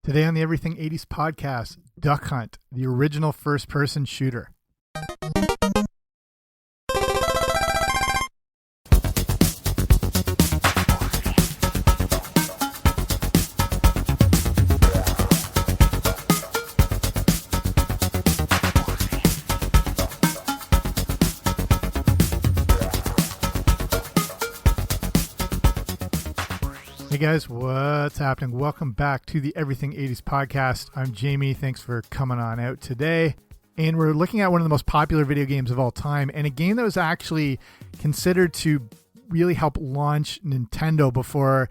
Today on the Everything 80s podcast, Duck Hunt, the original first-person shooter. Hey guys, what's happening? Welcome back to the Everything 80s podcast. I'm Jamie. Thanks for coming on out today. And we're looking at one of the most popular video games of all time, and a game that was actually considered to really help launch Nintendo before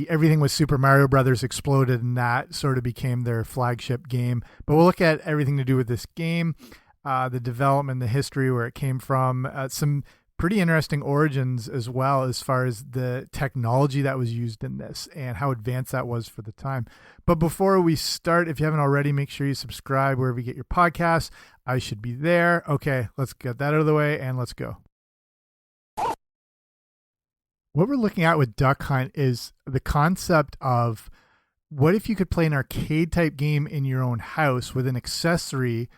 everything with Super Mario Brothers exploded, and that sort of became their flagship game. But we'll look at everything to do with this game, the development, the history, where it came from, some pretty interesting origins as well, as far as the technology that was used in this and how advanced that was for the time. But before we start, if you haven't already, make sure you subscribe wherever you get your podcasts. I should be there. Okay, let's get that out of the way and let's go. What we're looking at with Duck Hunt is the concept of what if you could play an arcade type game in your own house with an accessory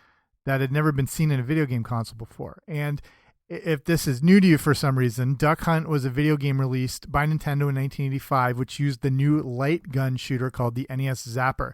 that had never been seen in a video game console before. And if this is new to you for some reason, Duck Hunt was a video game released by Nintendo in 1985, which used the new light gun shooter called the NES Zapper.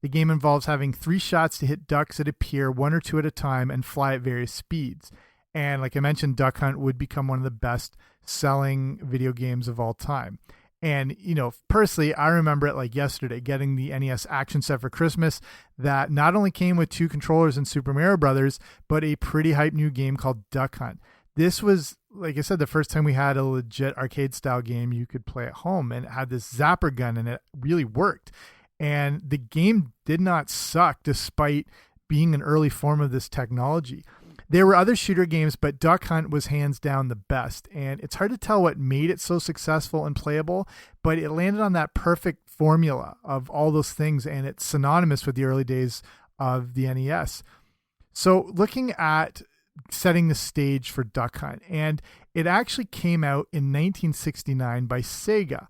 The game involves having 3 shots to hit ducks that appear 1 or 2 at a time and fly at various speeds. And like I mentioned, Duck Hunt would become one of the best selling video games of all time. And, you know, personally, I remember it like yesterday, getting the NES action set for Christmas that not only came with 2 controllers and Super Mario Brothers, but a pretty hype new game called Duck Hunt. This was, like I said, the first time we had a legit arcade style game you could play at home, and it had this zapper gun, and it really worked. And the game did not suck despite being an early form of this technology. There were other shooter games, but Duck Hunt was hands down the best. And it's hard to tell what made it so successful and playable, but it landed on that perfect formula of all those things, and it's synonymous with the early days of the NES. So looking at setting the stage for Duck Hunt, and it actually came out in 1969 by Sega.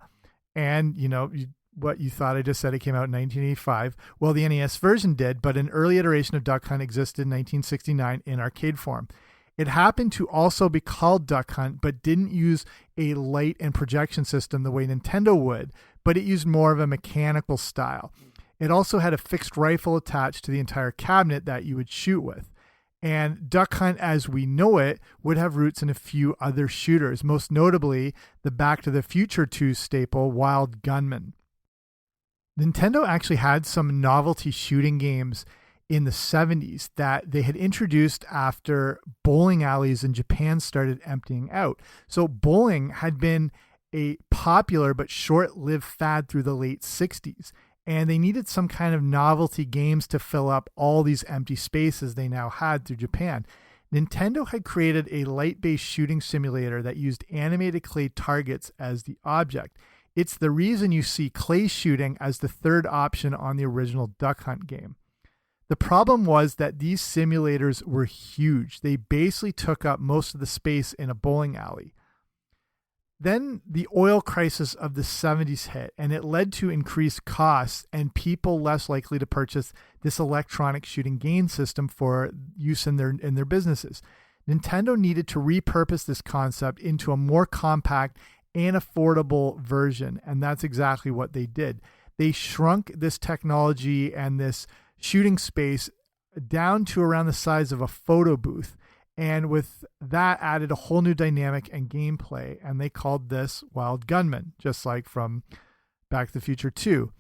And you know what you thought I just said, it came out in 1985. Well, the NES version did, but an early iteration of Duck Hunt existed in 1969 in arcade form. It happened to also be called Duck Hunt, but didn't use a light and projection system the way Nintendo would, but it used more of a mechanical style. It also had a fixed rifle attached to the entire cabinet that you would shoot with. And Duck Hunt, as we know it, would have roots in a few other shooters, most notably the Back to the Future 2 staple, Wild Gunman. Nintendo actually had some novelty shooting games in the 70s that they had introduced after bowling alleys in Japan started emptying out. So bowling had been a popular but short-lived fad through the late 60s. And they needed some kind of novelty games to fill up all these empty spaces they now had through Japan. Nintendo had created a light-based shooting simulator that used animated clay targets as the object. It's the reason you see clay shooting as the third option on the original Duck Hunt game. The problem was that these simulators were huge. They basically took up most of the space in a bowling alley. Then the oil crisis of the 70s hit, and it led to increased costs and people less likely to purchase this electronic shooting game system for use in their businesses. Nintendo needed to repurpose this concept into a more compact and affordable version, and that's exactly what they did. They shrunk this technology and this shooting space down to around the size of a photo booth. And with that added a whole new dynamic and gameplay, and they called this Wild Gunman, just like from Back to the Future 2.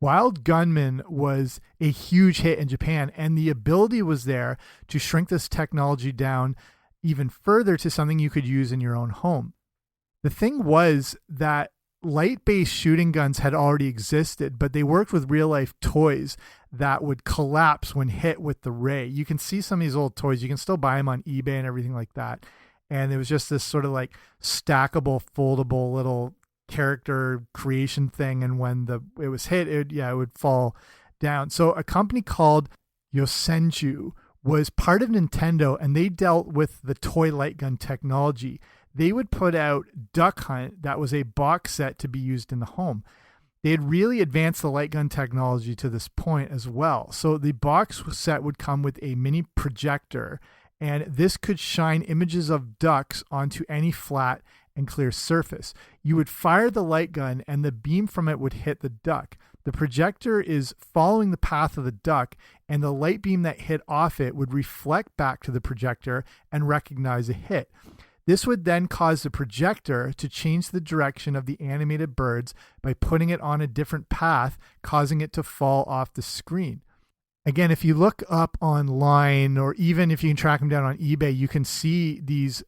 Wild Gunman was a huge hit in Japan, and the ability was there to shrink this technology down even further to something you could use in your own home. The thing was that light-based shooting guns had already existed, but they worked with real-life toys that would collapse when hit with the ray. You can see some of these old toys. You can still buy them on eBay and everything like that. And it was just this sort of like stackable, foldable little character creation thing. And when it was hit, it would fall down. So a company called Yosenju was part of Nintendo, and they dealt with the toy light gun technology. They would put out Duck Hunt that was a box set to be used in the home. They had really advanced the light gun technology to this point as well. So the box set would come with a mini projector, and this could shine images of ducks onto any flat and clear surface. You would fire the light gun and the beam from it would hit the duck. The projector is following the path of the duck, and the light beam that hit off it would reflect back to the projector and recognize a hit. This would then cause the projector to change the direction of the animated birds by putting it on a different path, causing it to fall off the screen. Again, if you look up online, or even if you can track them down on eBay, you can see these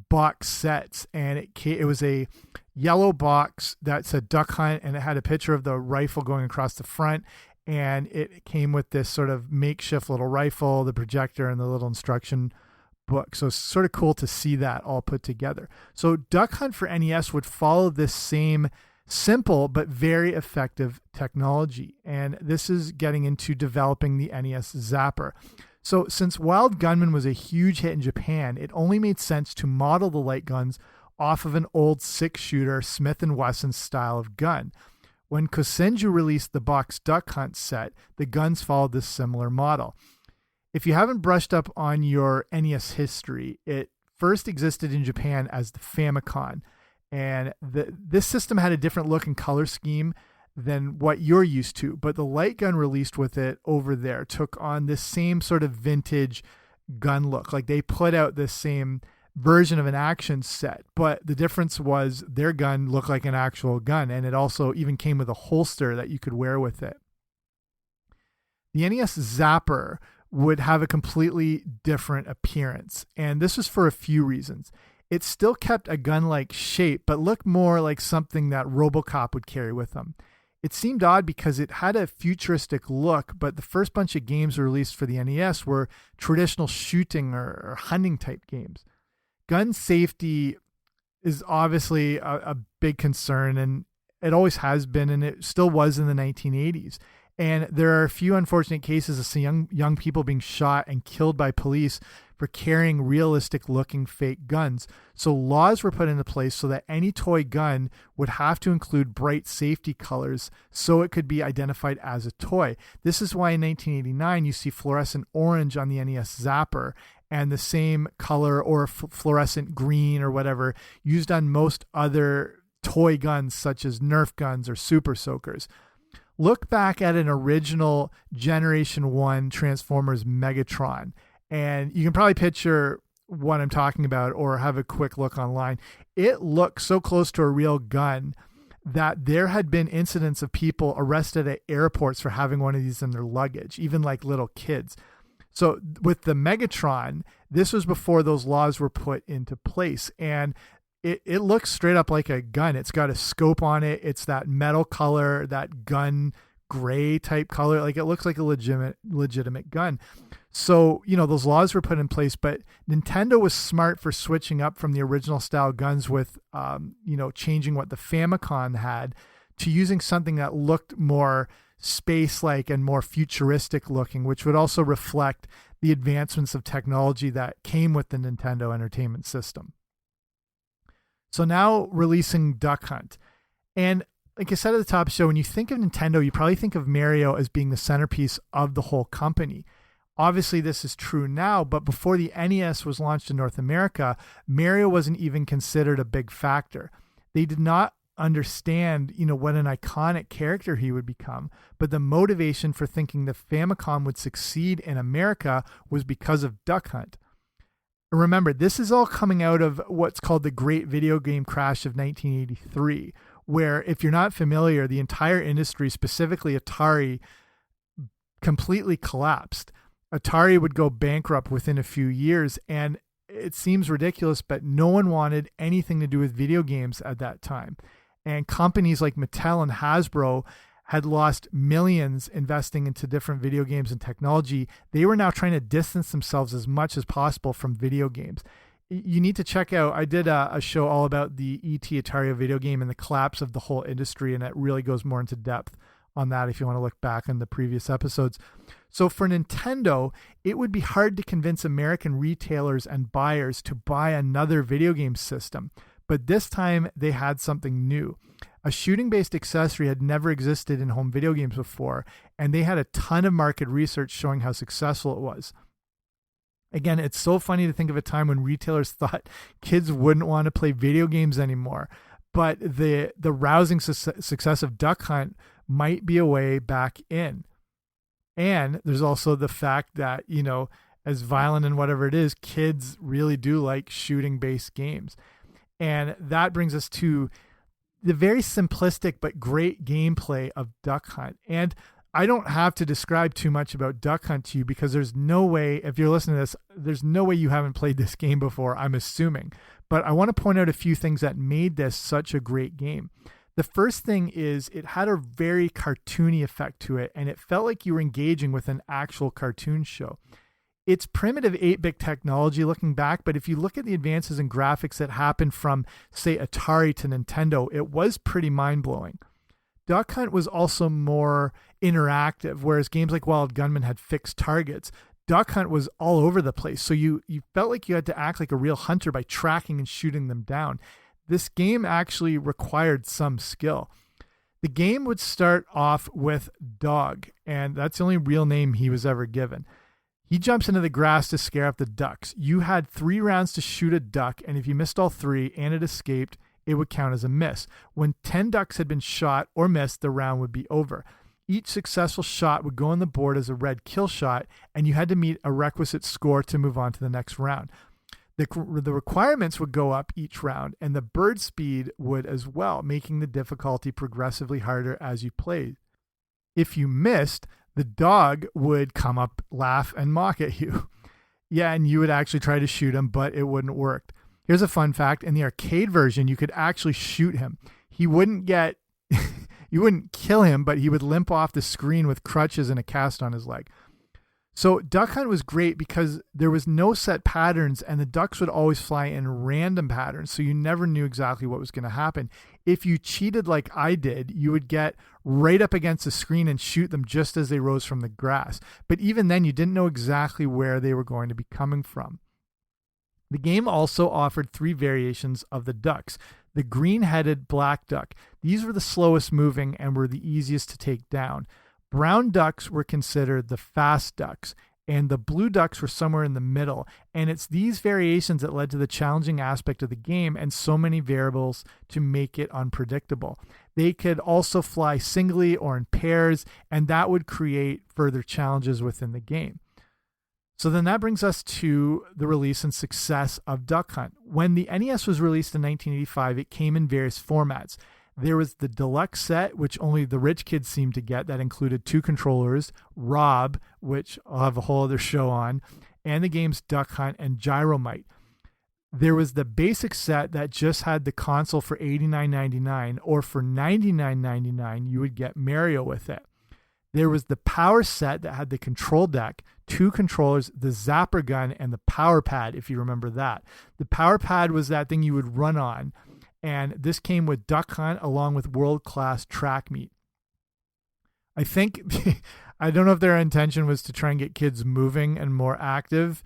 box sets, and it was a yellow box that said Duck Hunt, and it had a picture of the rifle going across the front, and it came with this sort of makeshift little rifle, the projector, and the little instruction book. So it's sort of cool to see that all put together. So Duck Hunt for NES would follow this same simple but very effective technology, and this is getting into developing the NES Zapper. So since Wild Gunman was a huge hit in Japan, it only made sense to model the light guns off of an old 6-shooter Smith & Wesson style of gun. When Kosenju released the box Duck Hunt set, the guns followed this similar model. If you haven't brushed up on your NES history, it first existed in Japan as the Famicom. And this system had a different look and color scheme than what you're used to, but the light gun released with it over there took on this same sort of vintage gun look. Like they put out this same version of an action set, but the difference was their gun looked like an actual gun, and it also even came with a holster that you could wear with it. The NES Zapper would have a completely different appearance, and this was for a few reasons. It still kept a gun-like shape, but looked more like something that RoboCop would carry with him. It seemed odd because it had a futuristic look, but the first bunch of games released for the NES were traditional shooting or hunting type games. Gun safety is obviously a big concern, and it always has been, and it still was in the 1980s. And there are a few unfortunate cases of some young people being shot and killed by police for carrying realistic looking fake guns. So laws were put into place so that any toy gun would have to include bright safety colors so it could be identified as a toy. This is why in 1989 you see fluorescent orange on the NES Zapper, and the same color or fluorescent green or whatever used on most other toy guns such as Nerf guns or Super Soakers. Look back at an original Generation 1 Transformers Megatron, and you can probably picture what I'm talking about or have a quick look online. It looked so close to a real gun that there had been incidents of people arrested at airports for having one of these in their luggage, even like little kids. So with the Megatron, this was before those laws were put into place, and it looks straight up like a gun. It's got a scope on it. It's that metal color, that gun gray type color. Like it looks like a legitimate gun. So, you know, those laws were put in place, but Nintendo was smart for switching up from the original style guns with, changing what the Famicom had to using something that looked more space-like and more futuristic looking, which would also reflect the advancements of technology that came with the Nintendo Entertainment System. So now releasing Duck Hunt. And like I said at the top of the show, when you think of Nintendo, you probably think of Mario as being the centerpiece of the whole company. Obviously, this is true now, but before the NES was launched in North America, Mario wasn't even considered a big factor. They did not understand, what an iconic character he would become, but the motivation for thinking the Famicom would succeed in America was because of Duck Hunt. Remember, this is all coming out of what's called the Great Video Game Crash of 1983, where, if you're not familiar, the entire industry, specifically Atari, completely collapsed. Atari would go bankrupt within a few years, and it seems ridiculous, but no one wanted anything to do with video games at that time. And companies like Mattel and Hasbro had lost millions investing into different video games and technology. They were now trying to distance themselves as much as possible from video games. You need to check out, I did a show all about the E.T. Atari video game and the collapse of the whole industry, and it really goes more into depth on that if you want to look back on the previous episodes. So for Nintendo, it would be hard to convince American retailers and buyers to buy another video game system, but this time they had something new. A shooting-based accessory had never existed in home video games before, and they had a ton of market research showing how successful it was. Again, it's so funny to think of a time when retailers thought kids wouldn't want to play video games anymore, but the rousing success of Duck Hunt might be a way back in. And there's also the fact that, you know, as violent and whatever it is, kids really do like shooting-based games. And that brings us to the very simplistic but great gameplay of Duck Hunt. And I don't have to describe too much about Duck Hunt to you because there's no way, if you're listening to this, there's no way you haven't played this game before, I'm assuming. But I want to point out a few things that made this such a great game. The first thing is it had a very cartoony effect to it, and it felt like you were engaging with an actual cartoon show. It's primitive 8-bit technology looking back, but if you look at the advances in graphics that happened from, say, Atari to Nintendo, it was pretty mind-blowing. Duck Hunt was also more interactive, whereas games like Wild Gunman had fixed targets. Duck Hunt was all over the place, so you felt like you had to act like a real hunter by tracking and shooting them down. This game actually required some skill. The game would start off with Dog, and that's the only real name he was ever given. He jumps into the grass to scare off the ducks. You had 3 rounds to shoot a duck, and if you missed all 3 and it escaped, it would count as a miss. When 10 ducks had been shot or missed, the round would be over. Each successful shot would go on the board as a red kill shot, and you had to meet a requisite score to move on to the next round. The requirements would go up each round, and the bird speed would as well, making the difficulty progressively harder as you played. If you missed, the dog would come up, laugh, and mock at you. Yeah, and you would actually try to shoot him, but it wouldn't work. Here's a fun fact. In the arcade version, you could actually shoot him. He wouldn't get, you wouldn't kill him, but he would limp off the screen with crutches and a cast on his leg. So Duck Hunt was great because there was no set patterns and the ducks would always fly in random patterns. So you never knew exactly what was going to happen. If you cheated like I did, you would get right up against the screen and shoot them just as they rose from the grass. But even then, you didn't know exactly where they were going to be coming from. The game also offered 3 variations of the ducks. The green-headed black duck. These were the slowest moving and were the easiest to take down. Brown ducks were considered the fast ducks, and the blue ducks were somewhere in the middle. And it's these variations that led to the challenging aspect of the game and so many variables to make it unpredictable. They could also fly singly or in pairs, and that would create further challenges within the game. So then that brings us to the release and success of Duck Hunt. When the NES was released in 1985, it came in various formats. There was the deluxe set, which only the rich kids seemed to get, that included 2 controllers, Rob, which I'll have a whole other show on, and the games Duck Hunt and Gyromite. There was the basic set that just had the console for $89.99, or for $99.99, you would get Mario with it. There was the power set that had the control deck, 2 controllers, the zapper gun, and the power pad, if you remember that. The power pad was that thing you would run on. And this came with Duck Hunt along with world-class track meet. I think, I don't know if their intention was to try and get kids moving and more active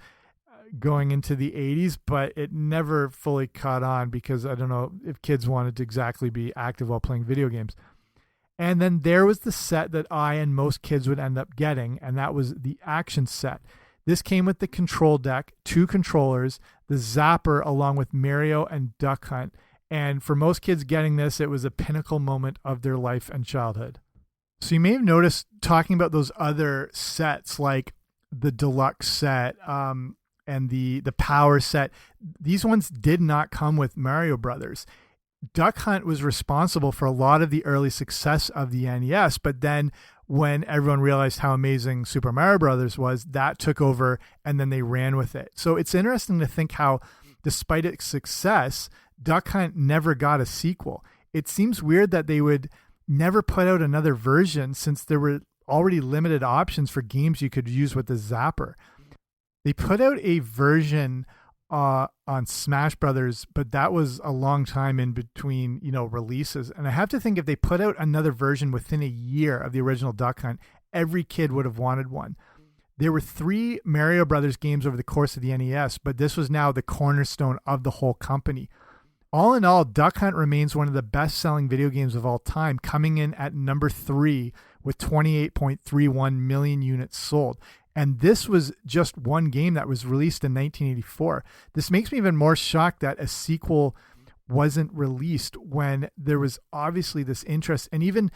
going into the 80s, but it never fully caught on because I don't know if kids wanted to exactly be active while playing video games. And then there was the set that I and most kids would end up getting, and that was the action set. This came with the control deck, 2 controllers, the zapper along with Mario and Duck Hunt. And for most kids getting this, it was a pinnacle moment of their life and childhood. So you may have noticed talking about those other sets like the deluxe set and the power set. These ones did not come with Mario Brothers. Duck Hunt was responsible for a lot of the early success of the NES, but then when everyone realized how amazing Super Mario Brothers was, that took over and then they ran with it. So it's interesting to think how, despite its success, Duck Hunt never got a sequel. It seems weird that they would never put out another version since there were already limited options for games you could use with the zapper. They put out a version on Smash Brothers, but that was a long time in between, releases. And I have to think if they put out another version within a year of the original Duck Hunt, every kid would have wanted one. There were 3 Mario Brothers games over the course of the NES, but this was now the cornerstone of the whole company. All in all, Duck Hunt remains one of the best-selling video games of all time, coming in at number 3 with 28.31 million units sold. And this was just one game that was released in 1984. This makes me even more shocked that a sequel wasn't released when there was obviously this interest, and even,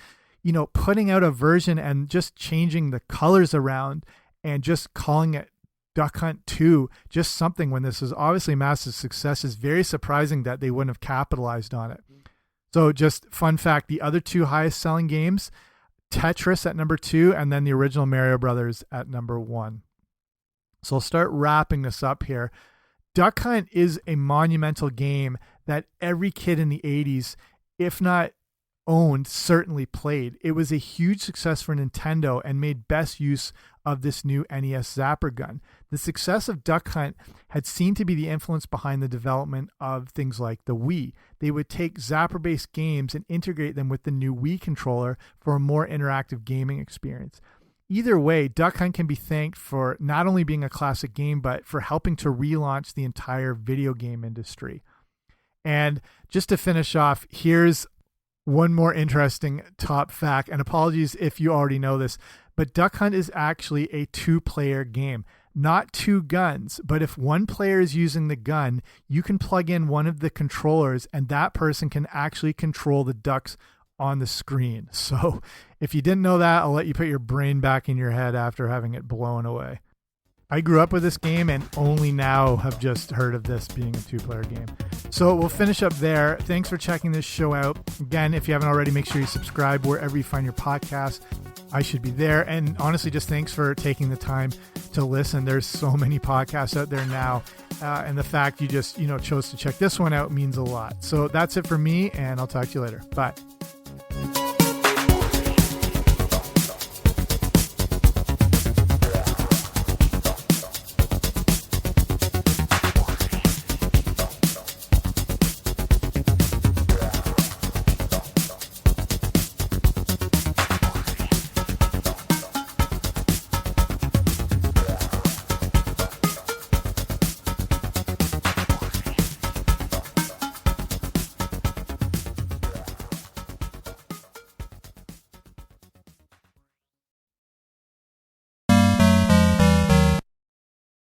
putting out a version and just changing the colors around and just calling it Duck Hunt 2, just something, when this is obviously a massive success, is very surprising that they wouldn't have capitalized on it. So just fun fact, the other two highest selling games, Tetris at number 2, and then the original Mario Brothers at number 1. So I'll start wrapping this up here. Duck Hunt is a monumental game that every kid in the 80s, if not owned, certainly played. It was a huge success for Nintendo and made best use of this new NES Zapper gun. The success of Duck Hunt had seemed to be the influence behind the development of things like the Wii. They would take Zapper-based games and integrate them with the new Wii controller for a more interactive gaming experience. Either way, Duck Hunt can be thanked for not only being a classic game, but for helping to relaunch the entire video game industry. And just to finish off, here's one more interesting top fact, and apologies if you already know this, but Duck Hunt is actually a 2-player game. Not 2 guns, but if one player is using the gun, you can plug in one of the controllers and that person can actually control the ducks on the screen. So if you didn't know that, I'll let you put your brain back in your head after having it blown away. I grew up with this game and only now have just heard of this being a 2-player game. So we'll finish up there. Thanks for checking this show out. Again, if you haven't already, make sure you subscribe wherever you find your podcast. I should be there. And honestly, just thanks for taking the time to listen. There's so many podcasts out there now. And the fact you just, chose to check this one out means a lot. So that's it for me, and I'll talk to you later. Bye.